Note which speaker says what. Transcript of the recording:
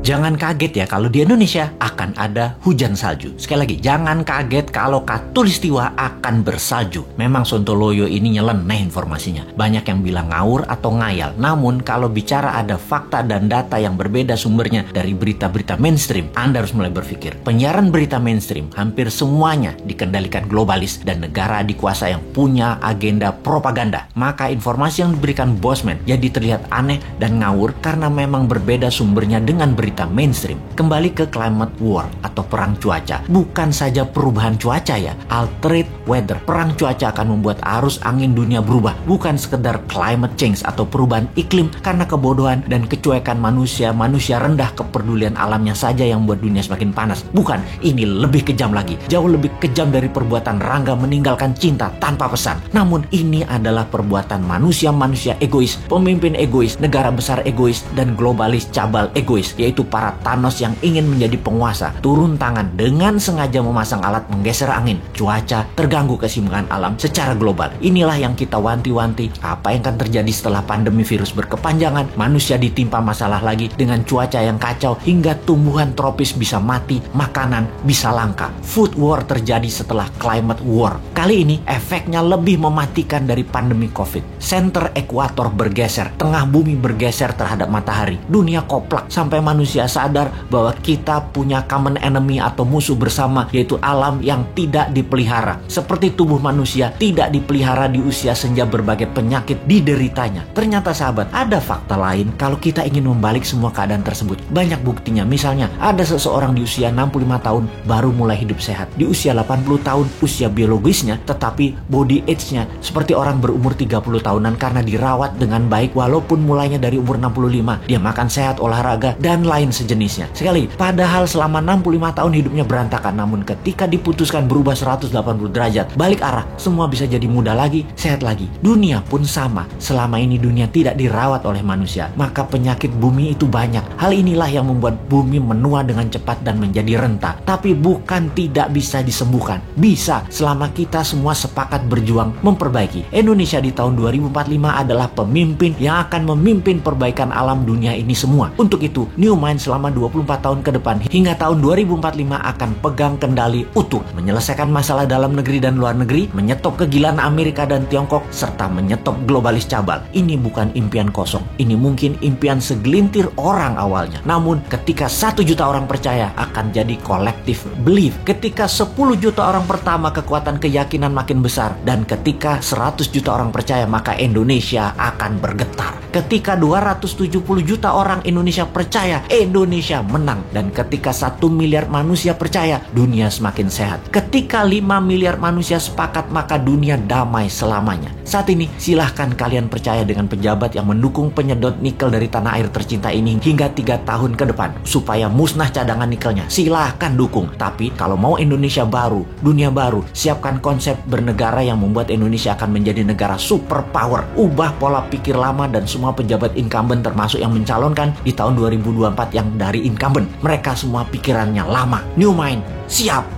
Speaker 1: Jangan kaget ya kalau di Indonesia akan ada hujan salju. Sekali lagi, jangan kaget kalau Katulistiwa akan bersalju. Memang Sontoloyo ini nyeleneh informasinya. Banyak yang bilang ngawur atau ngayal. Namun kalau bicara ada fakta dan data yang berbeda sumbernya dari berita-berita mainstream, Anda harus mulai berpikir. Penyiaran berita mainstream hampir semuanya dikendalikan globalis dan negara dikuasa yang punya agenda propaganda. Maka informasi yang diberikan Bosman jadi terlihat aneh dan ngawur karena memang berbeda sumbernya dengan berita mainstream. Kembali ke climate war atau perang cuaca. Bukan saja perubahan cuaca ya, altered weather. Perang cuaca akan membuat arus angin dunia berubah. Bukan sekedar climate change atau perubahan iklim karena kebodohan dan kecuekan manusia rendah kepedulian alamnya saja yang membuat dunia semakin panas. Bukan, ini lebih kejam lagi. Jauh lebih kejam dari perbuatan Rangga meninggalkan cinta tanpa pesan. Namun ini adalah perbuatan manusia egois, pemimpin egois, negara besar egois, dan globalis cabal egois, yaitu para Thanos yang ingin menjadi penguasa, turun tangan dengan sengaja memasang alat menggeser angin, cuaca, terganggu keseimbangan alam secara global. Inilah yang kita wanti-wanti, apa yang akan terjadi setelah pandemi virus berkepanjangan, manusia ditimpa masalah lagi dengan cuaca yang kacau hingga tumbuhan tropis bisa mati, makanan bisa langka. Food war terjadi setelah climate war. Kali ini efeknya lebih mematikan dari pandemi COVID. Center ekuator bergeser, tengah bumi bergeser terhadap matahari, dunia koplak sampai manusia sadar bahwa kita punya common enemy atau musuh bersama, yaitu alam yang tidak dipelihara. Seperti tubuh manusia tidak dipelihara di usia senja, berbagai penyakit dideritanya. Ternyata sahabat, ada fakta lain kalau kita ingin membalik semua keadaan tersebut. Banyak buktinya. Misalnya, ada seseorang di usia 65 tahun baru mulai hidup sehat. Di usia 80 tahun usia biologisnya, tetapi body age-nya seperti orang berumur 30 tahunan karena dirawat dengan baik walaupun mulainya dari umur 65. Dia makan sehat, olahraga, dan lain sejenisnya. Sekali, padahal selama 65 tahun hidupnya berantakan, namun ketika diputuskan berubah 180 derajat, balik arah, semua bisa jadi muda lagi, sehat lagi. Dunia pun sama. Selama ini dunia tidak dirawat oleh manusia, maka penyakit bumi itu banyak. Hal inilah yang membuat bumi menua dengan cepat dan menjadi renta. Tapi bukan tidak bisa disembuhkan. Bisa, selama kita semua sepakat berjuang memperbaiki. Indonesia di tahun 2045 adalah pemimpin yang akan memimpin perbaikan alam dunia ini semua. Untuk itu, New Mind selama 24 tahun ke depan hingga tahun 2045 akan pegang kendali utuh, menyelesaikan masalah dalam negeri dan luar negeri, menyetop kegilaan Amerika dan Tiongkok, serta menyetop globalis cabal. Ini bukan impian kosong. Ini mungkin impian segelintir orang awalnya. Namun ketika 1 juta orang percaya, akan jadi collective belief. Ketika 10 juta orang pertama, kekuatan keyakinan makin besar. Dan ketika 100 juta orang percaya, maka Indonesia akan bergetar. Ketika 270 juta orang Indonesia percaya, Indonesia menang. Dan ketika 1 miliar manusia percaya, dunia semakin sehat. Ketika 5 miliar manusia sepakat, maka dunia damai selamanya. Saat ini, silahkan kalian percaya dengan pejabat yang mendukung penyedot nikel dari tanah air tercinta ini hingga 3 tahun ke depan, supaya musnah cadangan nikelnya. Silahkan dukung. Tapi kalau mau Indonesia baru, dunia baru, siapkan konsep bernegara yang membuat Indonesia akan menjadi negara superpower. Ubah pola pikir lama dan semua pejabat incumbent, termasuk yang mencalonkan di tahun 2024 yang dari incumbent. Mereka semua pikirannya lama. New Mind, siap!